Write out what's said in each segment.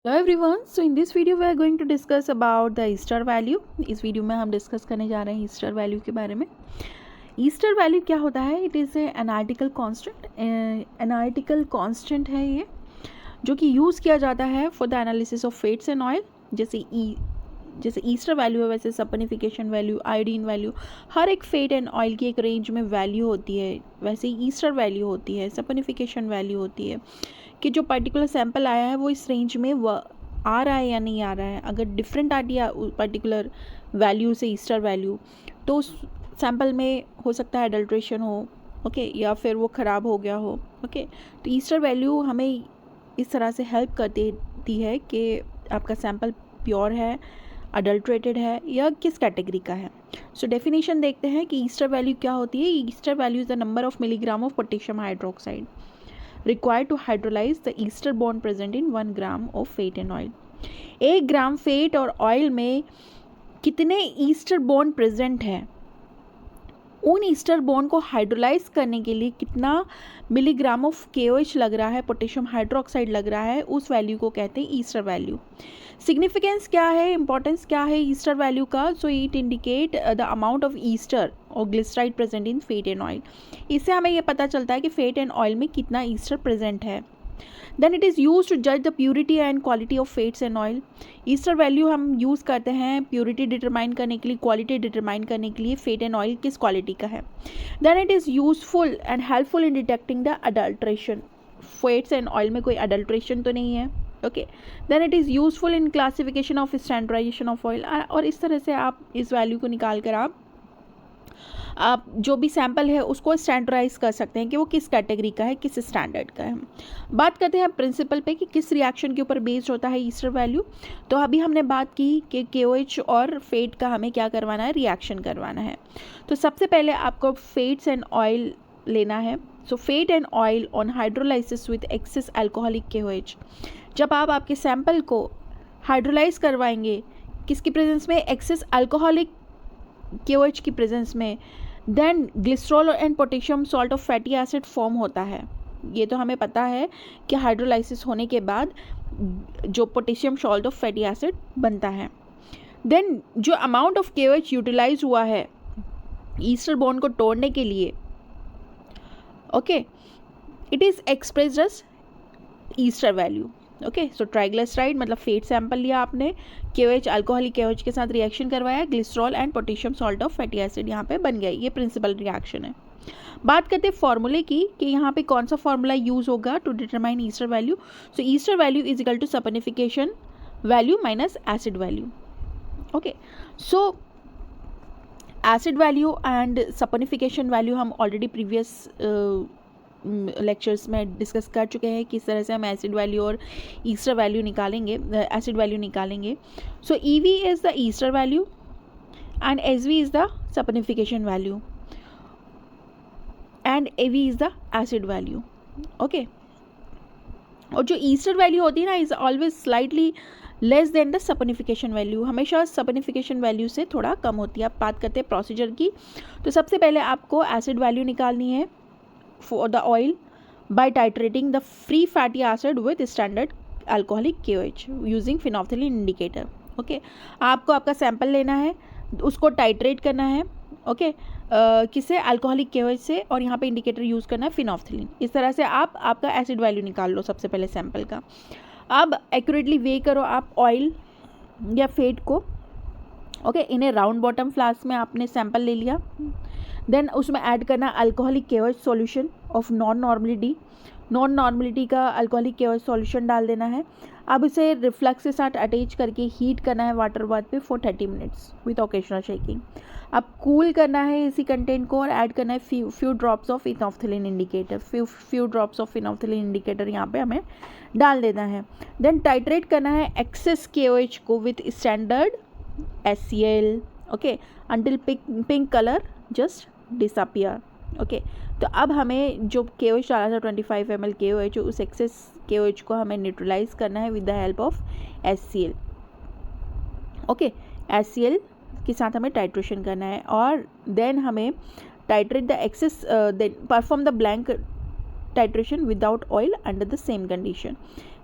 Hello everyone, so in this video we are going to discuss about the ester value. इस video में हम discuss करने जा रहे हैं ईस्टर वैल्यू के बारे में। ईस्टर वैल्यू क्या होता है? It is a analytical constant. Analytical constant है ये, जो कि यूज़ किया जाता है for the analysis of fats and oil. जैसे ईस्टर वैल्यू है, वैसे सपनिफिकेशन वैल्यू, आयोडीन वैल्यू, हर एक फेट एंड ऑयल की एक रेंज में वैल्यू होती है। वैसे ही ईस्टर वैल्यू होती है, सपनिफिकेशन वैल्यू होती है कि जो पर्टिकुलर सैंपल आया है वो इस रेंज में आ रहा है या नहीं आ रहा है। अगर डिफरेंट आ गया पर्टिकुलर वैल्यू से ईस्टर वैल्यू, तो उस सैंपल में हो सकता है अडल्ट्रेशन हो, ओके, या फिर वो ख़राब हो गया हो, ओके। तो ईस्टर वैल्यू हमें इस तरह से हेल्प कर देती है कि आपका सैंपल प्योर है, अडल्ट्रेटेड है, या किस कैटेगरी का है। सो डेफिनेशन देखते हैं कि ईस्टर वैल्यू क्या होती है। Ester value is the number of milligram of potassium hydroxide required to hydrolyze the ester bond present in 1 gram of fat and oil। 1 gram fat और ऑयल में कितने ईस्टर बॉन्ड प्रेजेंट है, उन ester bond को hydrolyse करने के लिए कितना मिलीग्राम ऑफ KOH लग रहा है, पोटेशियम हाइड्रोक्साइड लग रहा है, उस वैल्यू को कहते हैं ईस्टर वैल्यू। सिग्निफिकेंस क्या है, इंपॉर्टेंस क्या है ईस्टर वैल्यू का? So it indicate the amount of ester और glyceride present in fat and oil. इससे हमें यह पता चलता है कि फेट एंड ऑयल में कितना ईस्टर प्रेजेंट है। Then it is use to जज the purity and quality of fats and oil. Ester value हम यूज़ करते हैं प्योरिटी डिटरमाइन करने के लिए, क्वालिटी डिटरमाइन करने के लिए, फेट एंड ऑयल किस क्वालिटी का है। Then it is useful and helpful in detecting the adulteration. Fats and oil में कोई अडल्ट्रेशन तो नहीं है, okay. Then it is useful in classification of standardization of oil. और इस तरह से आप इस वैल्यू को निकाल कर आप जो भी सैंपल है उसको स्टैंडर्डाइज कर सकते हैं कि वो किस कैटेगरी का है, किस स्टैंडर्ड का है। बात करते हैं प्रिंसिपल पे कि किस रिएक्शन के ऊपर बेस्ड होता है ईस्टर वैल्यू। तो अभी हमने बात की कि KOH और फेट का हमें क्या करवाना है, रिएक्शन करवाना है। तो सबसे पहले आपको फेट्स एंड ऑयल लेना है। So fat and oil on hydrolysis with excess alcoholic KOH। जब आप आपके सैंपल को हाइड्रोलाइज करवाएंगे किसकी प्रेजेंस में, एक्सेस अल्कोहलिक KOH की प्रेजेंस में, then glycerol and potassium salt of fatty acid form होता है। ये तो हमें पता है कि हाइड्रोलाइसिस होने के बाद जो potassium salt of fatty acid बनता है। देन जो अमाउंट ऑफ KOH यूटिलाइज हुआ है ईस्टर बॉन्ड को तोड़ने के लिए, okay, it is expressed as ester value, okay. So triglyceride मतलब फेट सैंपल लिया आपने, KOH अल्कोहलिक KOH के साथ रिएक्शन करवाया, glycerol and potassium salt of fatty acid यहाँ पे बन गया। ये प्रिंसिपल रिएक्शन है। बात करते हैं फॉर्मूले की कि यहाँ पे कौन सा फॉर्मूला यूज होगा to determine ester value. So ester value is equal to saponification value minus acid value, okay. So acid value and saponification value हम ऑलरेडी प्रीवियस लेक्चर्स में डिस्कस कर चुके हैं किस तरह से हम एसिड वैल्यू और ईस्टर वैल्यू निकालेंगे, एसिड वैल्यू निकालेंगे। So EV is the ester value and SV is the saponification value and AV is the acid value, okay. और जो ईस्टर वैल्यू होती है ना, is always slightly less than the saponification value, हमेशा saponification value से थोड़ा कम होती है। आप बात करते हैं प्रोसीजर की, तो सबसे पहले आपको एसिड वैल्यू निकालनी है for the oil by titrating the free fatty acid with standard alcoholic KOH using phenolphthalein indicator, okay. आपको आपका सैंपल लेना है, उसको टाइट्रेट करना है, ओके, किससे, अल्कोहलिक KOH से, और यहाँ पे इंडिकेटर यूज़ करना है फिनॉल्फ्थलीन। इस तरह से आप आपका एसिड वैल्यू निकाल लो सबसे पहले सैंपल का। अब एक्यूरेटली वे करो आप ऑयल या फेट को, ओके। इन्हें राउंड बॉटम फ्लास्क में आपने सैंपल ले लिया, देन उसमें ऐड करना alcoholic KOH solution of non normality, non normality का अल्कोहलिक KOH सॉल्यूशन डाल देना है। अब इसे रिफ्लक्स के साथ अटैच करके हीट करना है वाटर बाथ पे for 30 minutes with occasional shaking. अब कूल करना है इसी कंटेंट को और ऐड करना है few drops of phenolphthalein indicator, few drops of phenolphthalein indicator यहाँ पे हमें डाल देना है। देन टाइट्रेट करना है एक्सेस KOH को with standard HCl, okay, until pink colour just disappear, okay. तो अब हमें जो KOH डाला था 25 ml KOH, उस एक्सेस KOH को हमें न्यूट्रलाइज करना है with the help of HCl, okay. HCl के साथ हमें टाइट्रेशन करना है और देन हमें titrate the excess, then perform the blank titration without oil under the same condition।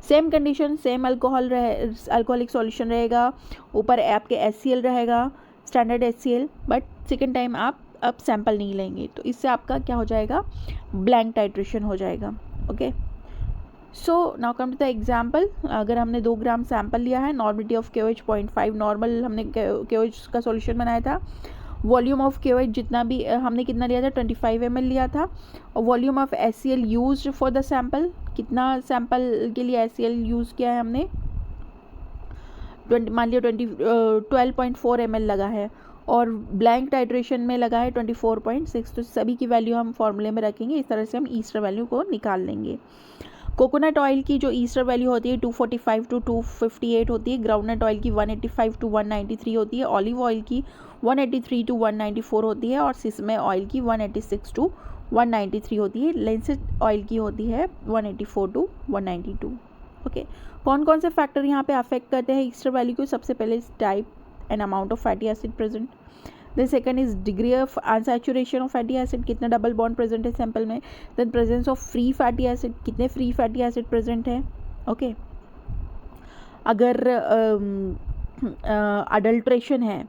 Same condition, same alcoholic solution रहेगा, ऊपर आपके HCl रहेगा, standard HCl, but second time आप अब सैंपल नहीं लेंगे, तो इससे आपका क्या हो जाएगा, ब्लैंक टाइट्रेशन हो जाएगा। Okay, so now come to the example. अगर हमने 2 ग्राम सैंपल लिया है, नॉर्मलिटी ऑफ KOH 0.5, नॉर्मल हमने KOH का सॉल्यूशन बनाया था, वॉल्यूम ऑफ KOH जितना भी हमने कितना लिया था, 25 ml लिया था, और volume of HCl used for the sample, कितना सैंपल के लिए HCl यूज़ किया है हमने, मान लिया 12.4 ml लगा है, और ब्लैंक टाइट्रेशन में लगा है 24.6, तो सभी की वैल्यू हम फॉर्मूले में रखेंगे, इस तरह से हम ईस्टर वैल्यू को निकाल लेंगे। कोकोनट ऑयल की जो ईस्टर वैल्यू होती है 245 to 258 होती है, ग्राउंडनट ऑयल की 185 to 193 होती है, ऑलिव ऑयल की 183 to 194 होती है, और सिसमे ऑयल की 186 to 193 होती है, लिंसेड ऑयल की होती है 184 to 192। ओके, कौन कौन से फैक्टर यहाँ पे अफेक्ट करते हैं ईस्टर वैल्यू को? सबसे पहले type and amount of fatty acid present, then second is degree of unsaturation of fatty acid, कितना डबल बॉन्ड प्रेजेंट है सैंपल में, then presence of free fatty acid, कितने फ्री फैटी एसिड प्रेजेंट है। Okay, अगर adulteration है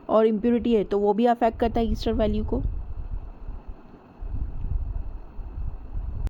और impurity है तो वो भी अफेक्ट करता है ईस्टर वैल्यू को।